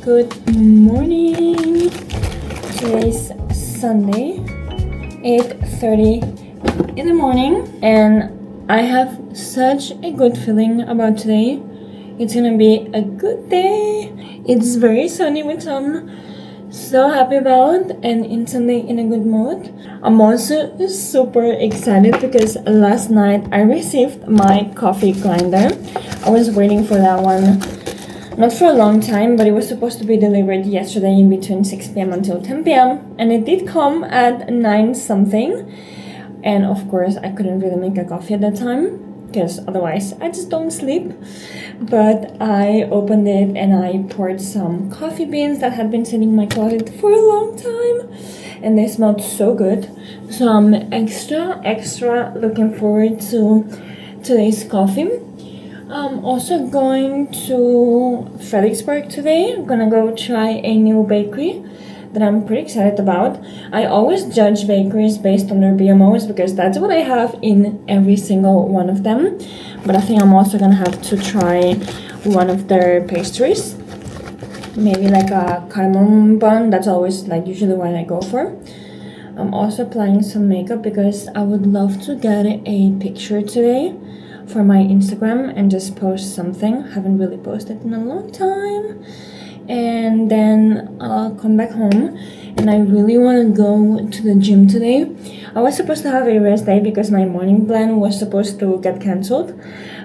Good morning. Today's Sunday, 8:30 in the morning, and I have such a good feeling about today. It's gonna be a good day. It's very sunny, which I'm so happy about, and instantly in a good mood. I'm also super excited because last night I received my coffee grinder. I was waiting for that one not for a long time, but it was supposed to be delivered yesterday in between 6 p.m. until 10 p.m. and it did come at 9 something, and of course I couldn't really make a coffee at that time because otherwise I just don't sleep. But I opened it and I poured some coffee beans that had been sitting in my closet for a long time, and they smelled so good. So I'm extra looking forward to today's coffee. I'm also going to Frederiksberg today. I'm gonna go try a new bakery that I'm pretty excited about. I always judge bakeries based on their BMOs because that's what I have in every single one of them. But I think I'm also gonna have to try one of their pastries. Maybe like a cardamom bun. That's always like usually what I go for. I'm also applying some makeup because I would love to get a picture today for my Instagram and just post something. Haven't really posted in a long time. And then I'll come back home, and I really want to go to the gym today. I was supposed to have a rest day because my morning plan was supposed to get cancelled,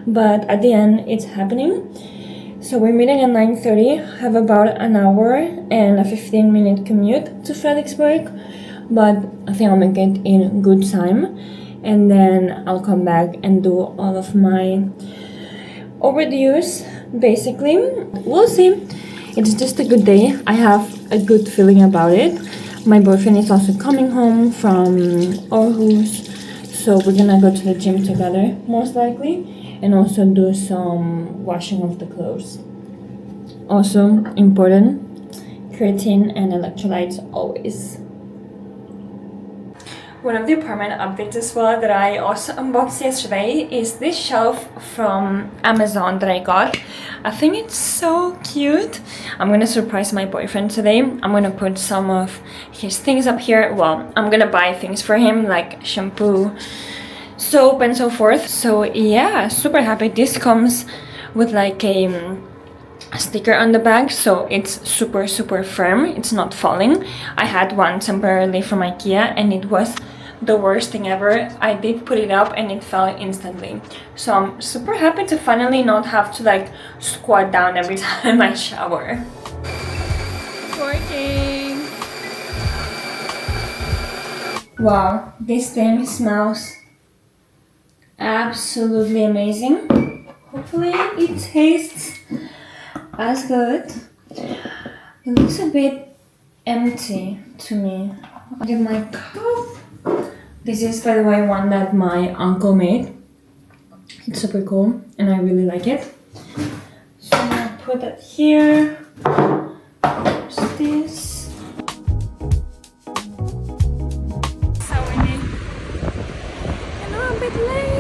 but at the end it's happening. So we're meeting at 9:30, have about an hour and a 15-minute commute to Frederiksberg, but I think I'll make it in good time. And then I'll come back and do all of my overdues, basically. We'll see. It's just a good day. I have a good feeling about it. My boyfriend is also coming home from Aarhus, so we're gonna go to the gym together, most likely, and also do some washing of the clothes. Also important, creatine and electrolytes always. One of the apartment updates as well that I also unboxed yesterday is this shelf from Amazon that I got. I think it's so cute. I'm gonna surprise my boyfriend today. I'm gonna put some of his things up here. Well, I'm gonna buy things for him like shampoo, soap and so forth. So yeah, super happy. This comes with like a sticker on the back, so it's super firm. It's not falling. I had one temporarily from IKEA and it was the worst thing ever. I did put it up and it fell instantly. So I'm super happy to finally not have to like squat down every time I shower. Working. Wow, this thing smells absolutely amazing. Hopefully it tastes as good. It looks a bit empty to me. I'll get my cup. This is, by the way, one that my uncle made. It's super cool and I really like it. So I'm gonna put that here. There's this. So windy. And I'm a bit late.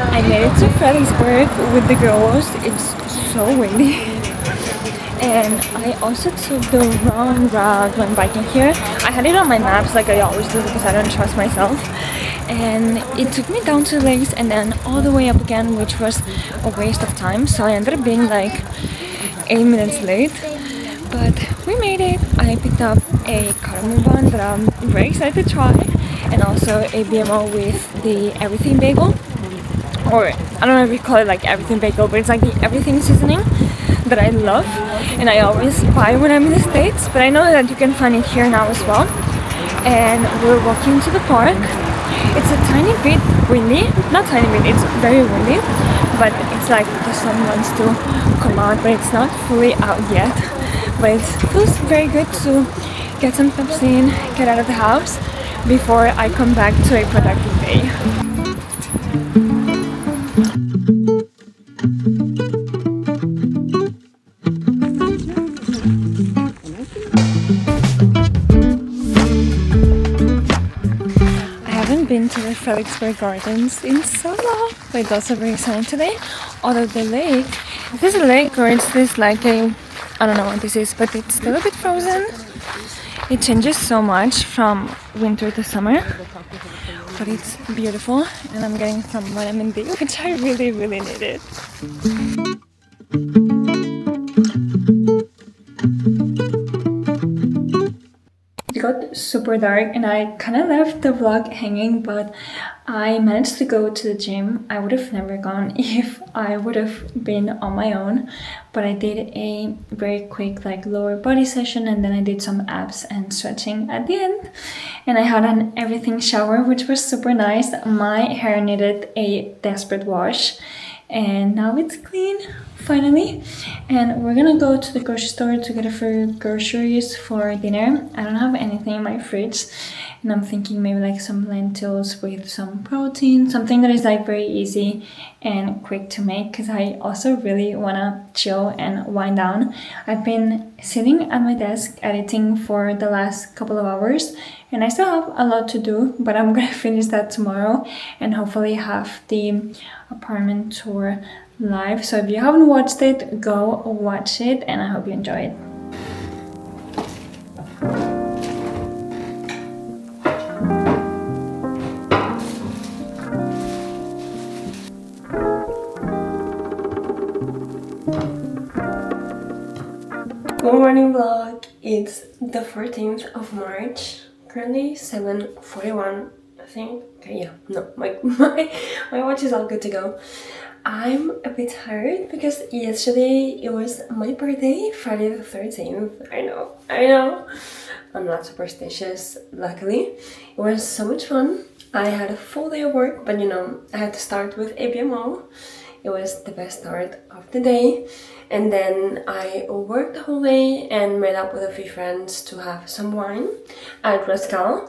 I made it to Frederiksberg with the girls. It's so windy. And I also took the wrong route when biking here. I had it on my maps like I always do because I don't trust myself. And it took me down to the lakes and then all the way up again, which was a waste of time. So I ended up being like 8 minutes late. But we made it. I picked up a cardamom bun that I'm very excited to try. And also a BMO with the everything bagel. Or I don't know if you call it like everything bagel, but it's like the everything seasoning that I love and I always buy when I'm in the States, but I know that you can find it here now as well. And we're walking to the park. It's a tiny bit windy, not tiny bit, it's very windy, but it's like the sun wants to come out, but it's not fully out yet. But it feels very good to get some steps in, get out of the house before I come back to a productive day. Frederiksberg Gardens in summer, but it's also very sunny today. Although the lake, this is a lake or it's this like a, I don't know what this is, but it's still a bit frozen. It changes so much from winter to summer, but it's beautiful and I'm getting some vitamin D, which I really need it. It got super dark and I kind of left the vlog hanging, but I managed to go to the gym. I would have never gone if I would have been on my own, but I did a very quick like lower body session and then I did some abs and stretching at the end, and I had an everything shower, which was super nice. My hair needed a desperate wash and now it's clean finally, and we're gonna go to the grocery store to get a few groceries for dinner. I don't have anything in my fridge and I'm thinking maybe like some lentils with some protein, something that is like very easy and quick to make, because I also really wanna chill and wind down. I've been sitting at my desk editing for the last couple of hours and I still have a lot to do, but I'm gonna finish that tomorrow and hopefully have the apartment tour live. So if you haven't watched it, go watch it and I hope you enjoy it. Good morning vlog. It's the 14th of March. Currently 7:41, I think. Okay, yeah, no, my watch is all good to go. I'm a bit tired because yesterday it was my birthday, Friday the 13th. I know. I'm not superstitious, luckily. It was so much fun. I had a full day of work, but you know, I had to start with ABMO. It was the best start of the day. And then I worked the whole day and met up with a few friends to have some wine at Rascal.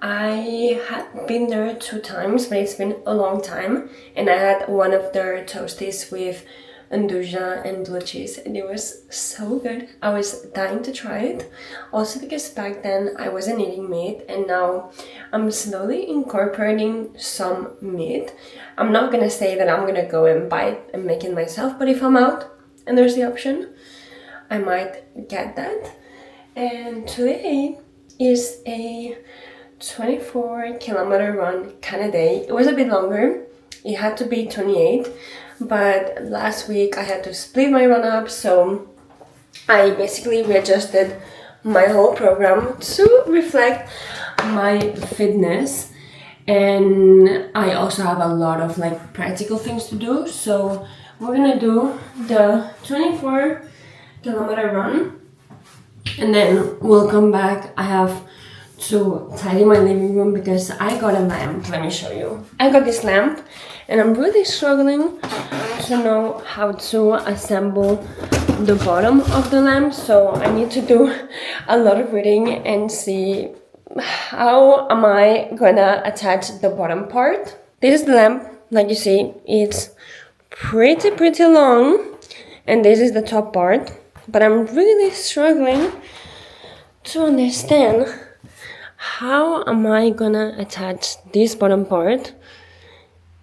I had been there 2 times, but it's been a long time, and I had one of their toasties with andouja and blue cheese and it was so good. I was dying to try it, also because back then I wasn't eating meat and now I'm slowly incorporating some meat. I'm not gonna say that I'm gonna go and buy it and make it myself, but if I'm out and there's the option, I might get that. And today is a 24-kilometer run kind of day. It was a bit longer. It had to be 28, but last week I had to split my run up, so I basically readjusted my whole program to reflect my fitness. And I also have a lot of like practical things to do, so we're gonna do the 24-kilometer run and then we'll come back. I have to tidy my living room because I got a lamp. Let me show you. I got this lamp and I'm really struggling to know how to assemble the bottom of the lamp, so I need to do a lot of reading and see how am I gonna attach the bottom part. This is the lamp, like you see, it's pretty long, and this is the top part, but I'm really struggling to understand how am I gonna attach this bottom part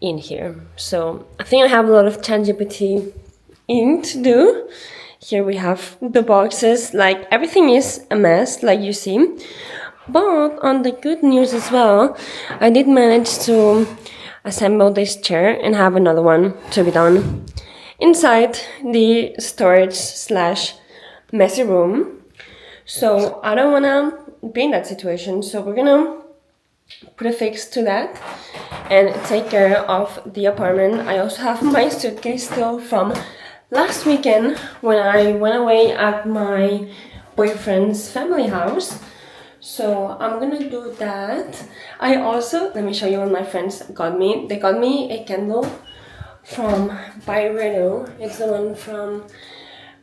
in here. So I think I have a lot of ChatGPT in to do. Here we have the boxes, like everything is a mess, like you see. But on the good news as well, I did manage to assemble this chair and have another one to be done inside the storage slash messy room. So I don't wanna be in that situation, so we're gonna put a fix to that and take care of the apartment. I also have my suitcase still from last weekend when I went away at my boyfriend's family house, so I'm gonna do that. I also, let me show you what my friends got me. They got me a candle from Byredo. It's the one from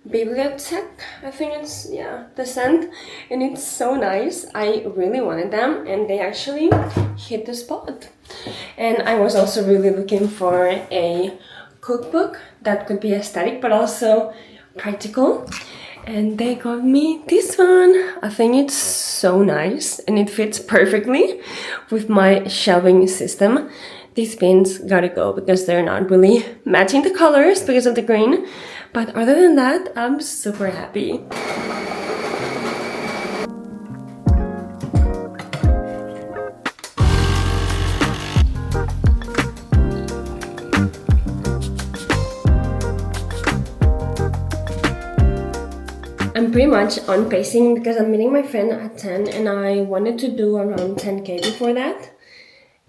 Bibliotech, I think it's, yeah, the scent, and it's so nice. I really wanted them and they actually hit the spot. And I was also really looking for a cookbook that could be aesthetic but also practical, And they got me this one. I think it's so nice and it fits perfectly with my shelving system. These pins gotta go because they're not really matching the colors because of the green. But other than that, I'm super happy. I'm pretty much on pacing because I'm meeting my friend at 10 and I wanted to do around 10k before that.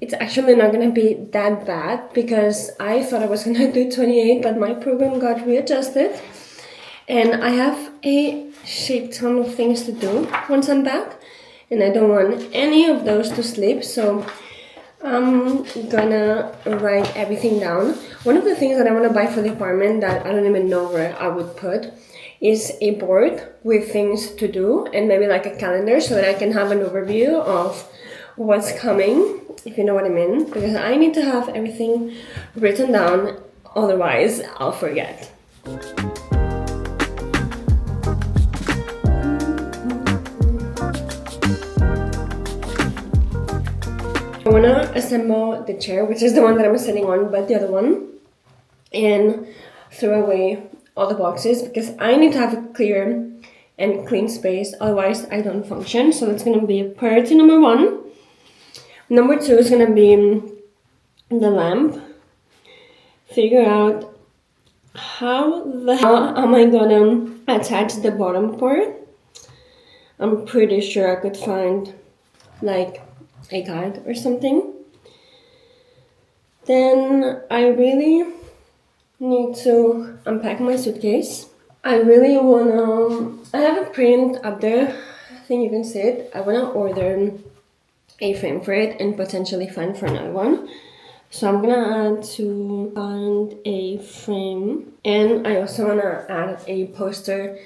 It's actually not gonna be that bad because I thought I was gonna do 28, but my program got readjusted and I have a shit ton of things to do once I'm back and I don't want any of those to slip, so I'm gonna write everything down. One of the things that I want to buy for the apartment that I don't even know where I would put is a board with things to do and maybe like a calendar so that I can have an overview of what's coming, if you know what I mean, because I need to have everything written down, otherwise I'll forget. I want to assemble the chair, which is the one that I'm sitting on, but the other one, and throw away all the boxes because I need to have a clear and clean space, otherwise I don't function. So that's going to be priority number 1. Number 2 is going to be the lamp. Figure out how the hell am I going to attach the bottom part. I'm pretty sure I could find like a guide or something. Then I really need to unpack my suitcase. I really wanna, I have a print up there, I think you can see it. I wanna order a frame for it and potentially find for another one. So I'm gonna add to find a frame, and I also wanna add a poster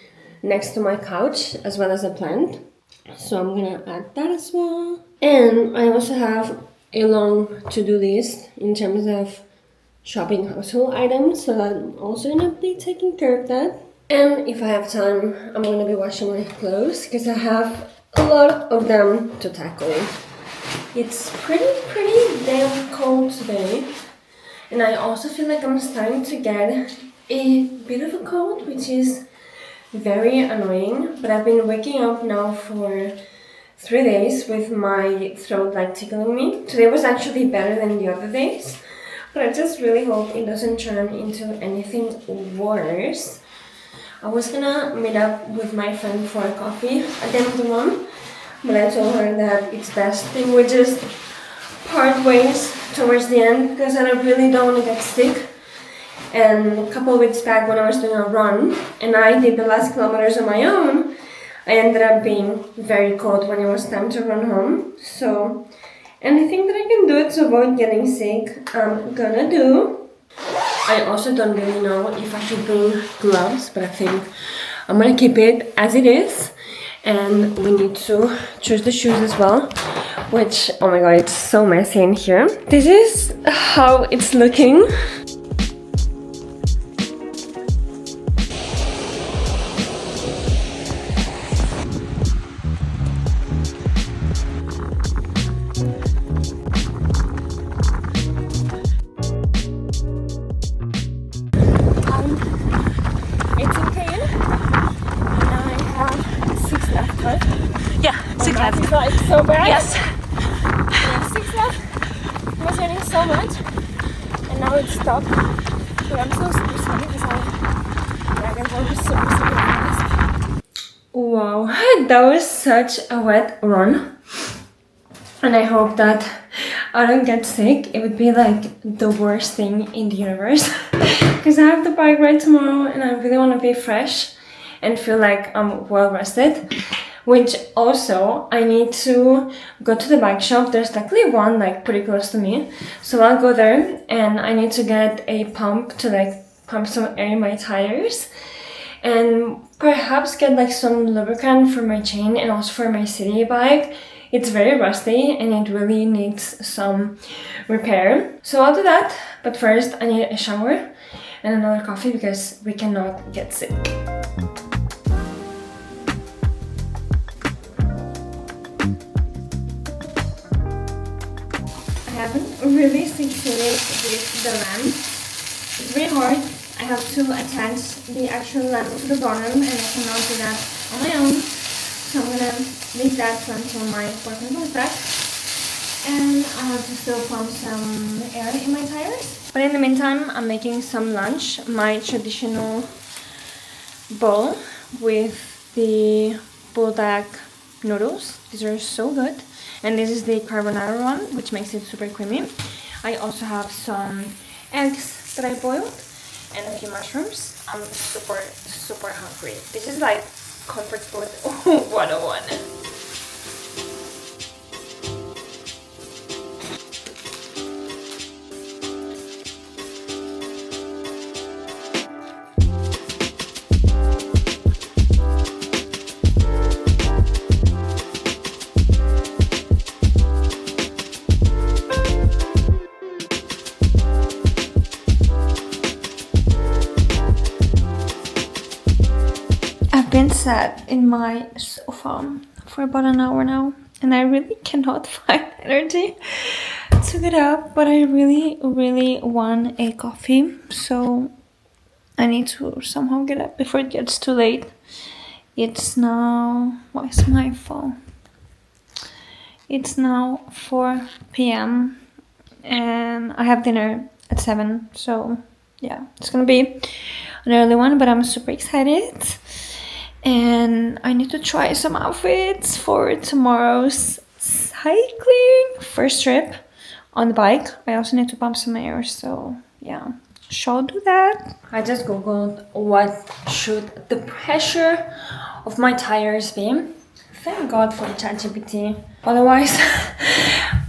next to my couch as well as a plant. So I'm gonna add that as well. And I also have a long to-do list in terms of shopping household items, so I'm also gonna be taking care of that. And if I have time, I'm gonna be washing my clothes because I have a lot of them to tackle. It's pretty damn cold today, and I also feel like I'm starting to get a bit of a cold, which is very annoying. But I've been waking up now for 3 days with my throat like tickling me. Today was actually better than the other days, but I just really hope it doesn't turn into anything worse. I was gonna meet up with my friend for a coffee at the end of the month, but I told her that it's best if we just part ways towards the end because I really don't want to get sick. And a couple of weeks back when I was doing a run and I did the last kilometers on my own, I ended up being very cold when it was time to run home. So anything that I can do to avoid getting sick, I'm gonna do. I also don't really know if I should bring gloves, but I think I'm gonna keep it as it is. And we need to choose the shoes as well, which, oh my god, it's so messy in here. This is how it's looking. It's like so bad. Yes. Yeah, 6 left. It was raining so much, and now it's stopped. But I'm so super sorry because I can go super fast. Wow, that was such a wet run, and I hope that I don't get sick. It would be like the worst thing in the universe because I have the bike ride tomorrow, and I really want to be fresh and feel like I'm well rested. Which also, I need to go to the bike shop. There's luckily one like pretty close to me. So I'll go there and I need to get a pump to like pump some air in my tires. And perhaps get like some lubricant for my chain and also for my city bike. It's very rusty and it really needs some repair. So I'll do that. But first I need a shower and another coffee because we cannot get sick. really succeeded with the lamp. It's very hard. I have to attach the actual lamp to the bottom and I cannot do that on my own. So I'm gonna leave that until my boyfriend comes back. And I have to still pump some air in my tires. But in the meantime, I'm making some lunch. My traditional bowl with the bulldog noodles. These are so good. And this is the carbonara one, which makes it super creamy. I also have some eggs that I boiled and a few mushrooms. I'm super hungry. This is like comfort food 101. Been sat in my sofa for about an hour now and I really cannot find energy to get up, but I really want a coffee, so I need to somehow get up before it gets too late. It's now, why is my phone? It's now 4 p.m. and I have dinner at 7, so yeah, it's gonna be an early one, but I'm super excited. And I need to try some outfits for tomorrow's cycling first trip on the bike. I also need to pump some air, so yeah, shall do that. I just googled what should the pressure of my tires be. Thank God for ChatGPT. Otherwise,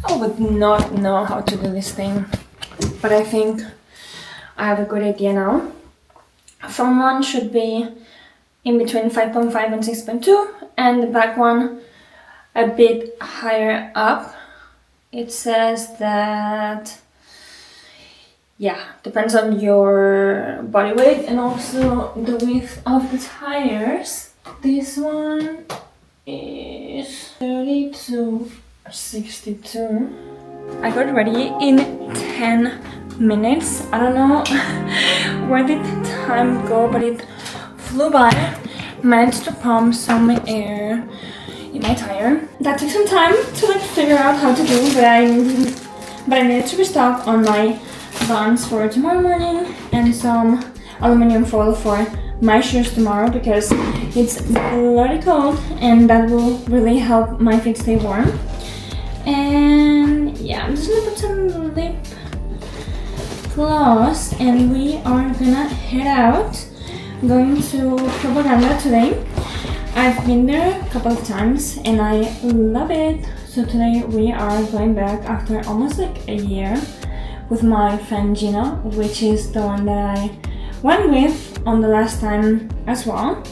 I would not know how to do this thing. But I think I have a good idea now. Front one should be in between 5.5 and 6.2, and the back one a bit higher up. It says that, yeah, depends on your body weight and also the width of the tires. This one is 30 to 62. I got ready in 10 minutes. I don't know where did the time go, but it flew by. Managed to pump some air in my tire. That took some time to like figure out how to do, but I needed to restock on my Vans for tomorrow morning and some aluminum foil for my shoes tomorrow because it's bloody cold and that will really help my feet stay warm. And yeah, I'm just gonna put some lip gloss and we are gonna head out. Going to Propaganda today. I've been there a couple of times and I love it. So today we are going back after almost like a year with my friend Gina, which is the one that I went with on the last time as well.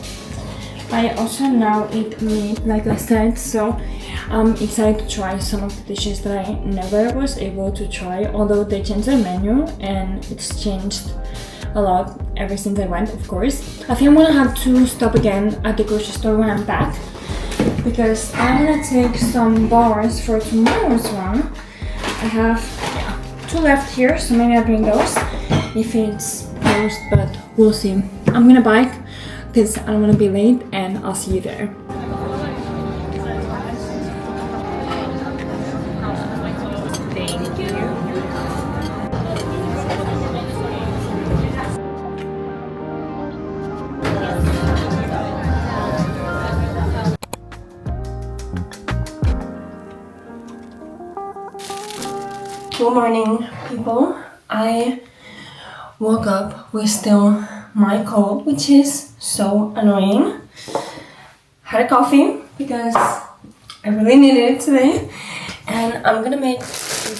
I also now eat meat, like I said, so I'm excited to try some of the dishes that I never was able to try, although they changed their menu and it's changed a lot ever since I went, of course. I think I'm gonna have to stop again at the grocery store when I'm back because I'm gonna take some bars for tomorrow's one. I have 2 left here, so maybe I'll bring those if it's closed, but we'll see. I'm gonna bike because I don't want to be late and I'll see you there. Thank you. Good morning, people. I woke up with still my cold, which is so annoying. Had a coffee because I really needed it today, and I'm gonna make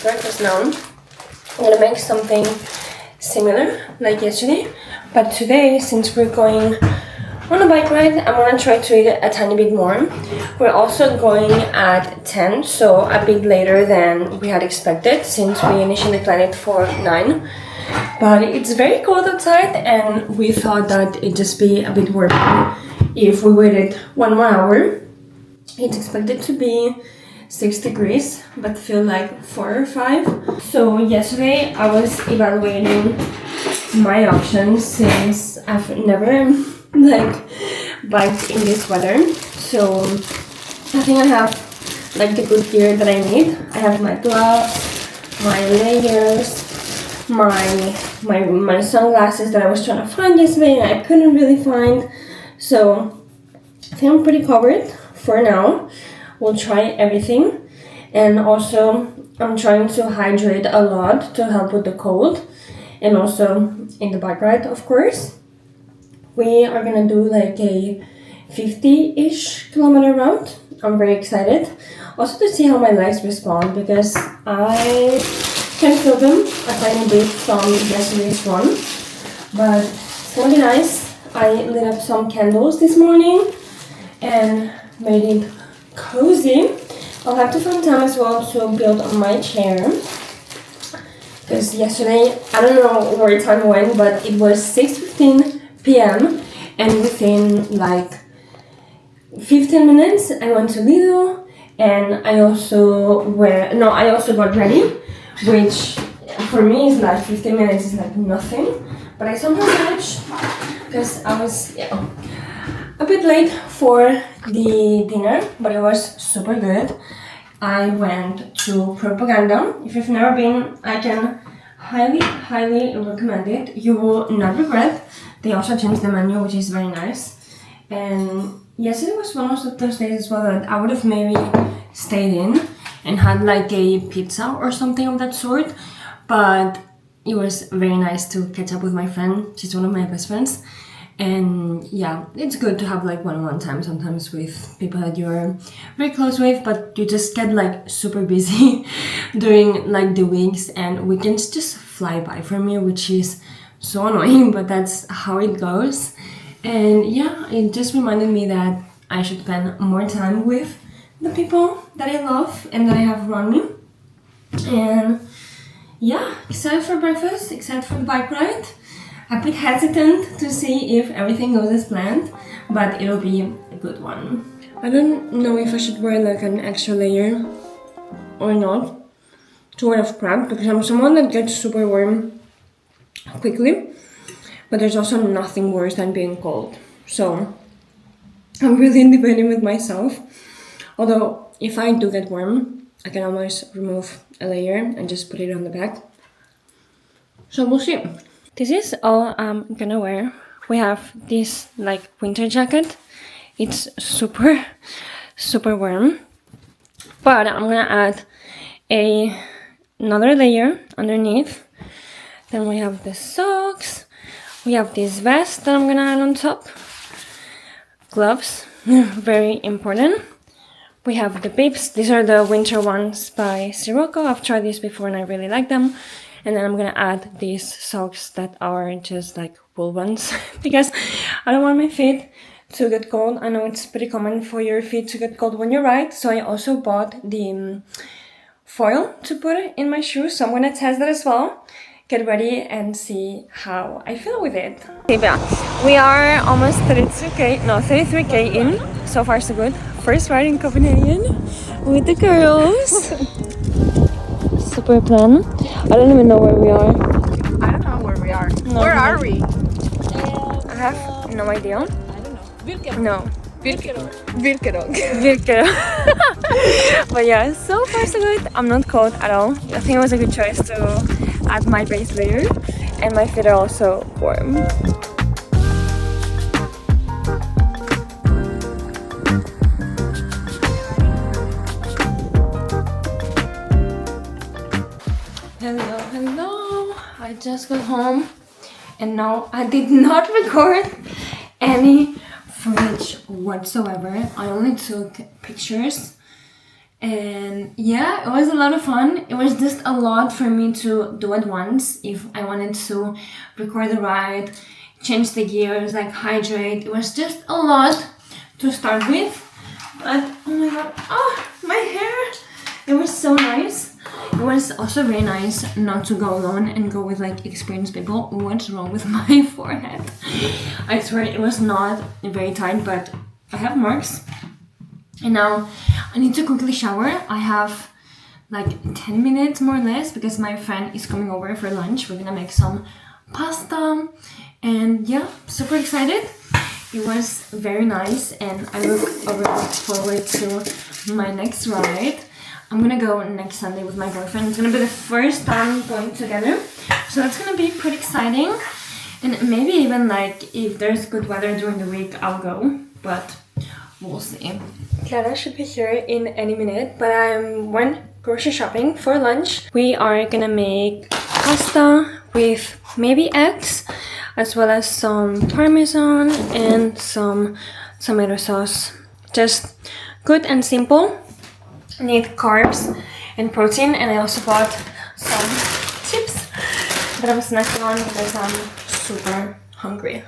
breakfast now. I'm gonna make something similar like yesterday, but today, since we're going on a bike ride, I'm gonna try to eat a tiny bit more. We're also going at 10, so a bit later than we had expected, since we initially planned it for 9. But it's very cold outside and we thought that it'd just be a bit warmer if we waited 1 more hour. It's expected to be 6 degrees, but feel like 4 or 5. So yesterday I was evaluating my options since I've never like biked in this weather. So I think I have like the good gear that I need. I have my gloves, my layers, my sunglasses that I was trying to find yesterday and I couldn't really find. So I think I'm pretty covered for now. We'll try everything. And also I'm trying to hydrate a lot to help with the cold. And also in the bike ride, of course. We are gonna do like a 50-ish kilometer route. I'm very excited. Also to see how my legs respond because I can feel them a tiny bit from yesterday's one. But it's gonna be nice. I lit up some candles this morning and made it cozy. I'll have to find time as well to build on my chair. Because yesterday, I don't know where time went, but it was 6:15 p.m. and within like 15 minutes I went to Lidl and I also got ready, which for me is like 15 minutes is like nothing, but I somehow managed because I was a bit late for the dinner, but it was super good. I went to Propaganda. If you've never been, I can highly recommend it. You will not regret. They also changed the menu, which is very nice. And yesterday was one of those days as well that I would have maybe stayed in and had like a pizza or something of that sort. But it was very nice to catch up with my friend. She's one of my best friends. And yeah, it's good to have like one-on-one time sometimes with people that you're very close with, but you just get like super busy during like the weeks and weekends just fly by for me, which is so annoying, but that's how it goes. And yeah, it just reminded me that I should spend more time with the people that I love and that I have around me. And yeah, excited for breakfast, excited for the bike ride. A bit hesitant to see if everything goes as planned, but it'll be a good one. I don't know if I should wear like an extra layer or not to wear of prep because I'm someone that gets super warm quickly, but there's also nothing worse than being cold. So I'm really debating with myself. Although if I do get warm, I can always remove a layer and just put it on the back. So we'll see. This is all I'm gonna wear. We have this like winter jacket. It's super warm. But I'm gonna add another layer underneath. Then we have the socks. We have this vest that I'm gonna add on top. Gloves, very important. We have the bibs. These are the winter ones by Sirocco. I've tried these before and I really like them. And then I'm gonna add these socks that are just like wool ones because I don't want my feet to get cold. I know it's pretty common for your feet to get cold when you ride. So I also bought the foil to put in my shoes. So I'm gonna test that as well. Get ready and see how I feel with it. We are almost 33k in. So far so good. First ride in Copenhagen with the girls. Super plan. I don't even know where we are. I don't know where we are. No. Where are we? I have no idea. I don't know. No. Virkerog. But yeah, so far so good. I'm not cold at all. I think it was a good choice to add my base layer. And my feet are also warm. Hello. I just got home and now I did not record any footage whatsoever. I only took pictures and yeah, it was a lot of fun. It was just a lot for me to do at once if I wanted to record the ride, change the gears, like hydrate. It was just a lot to start with, but oh my god, my hair, it was so nice. It was also very nice not to go alone and go with like experienced people. What's wrong with my forehead? I swear it was not very tight, but I have marks. And now I need to quickly shower. I have like 10 minutes more or less because my friend is coming over for lunch. We're gonna make some pasta and yeah, super excited. It was very nice and I look forward to my next ride. I'm gonna go next Sunday with my boyfriend. It's gonna be the first time going together, so that's gonna be pretty exciting. And maybe even like if there's good weather during the week, I'll go, but we'll see. Clara should be here in any minute, but I went grocery shopping for lunch. We are gonna make pasta with maybe eggs, as well as some parmesan and some tomato sauce. Just good and simple. Need carbs and protein, and I also bought some chips that I'm snacking on because I'm super hungry.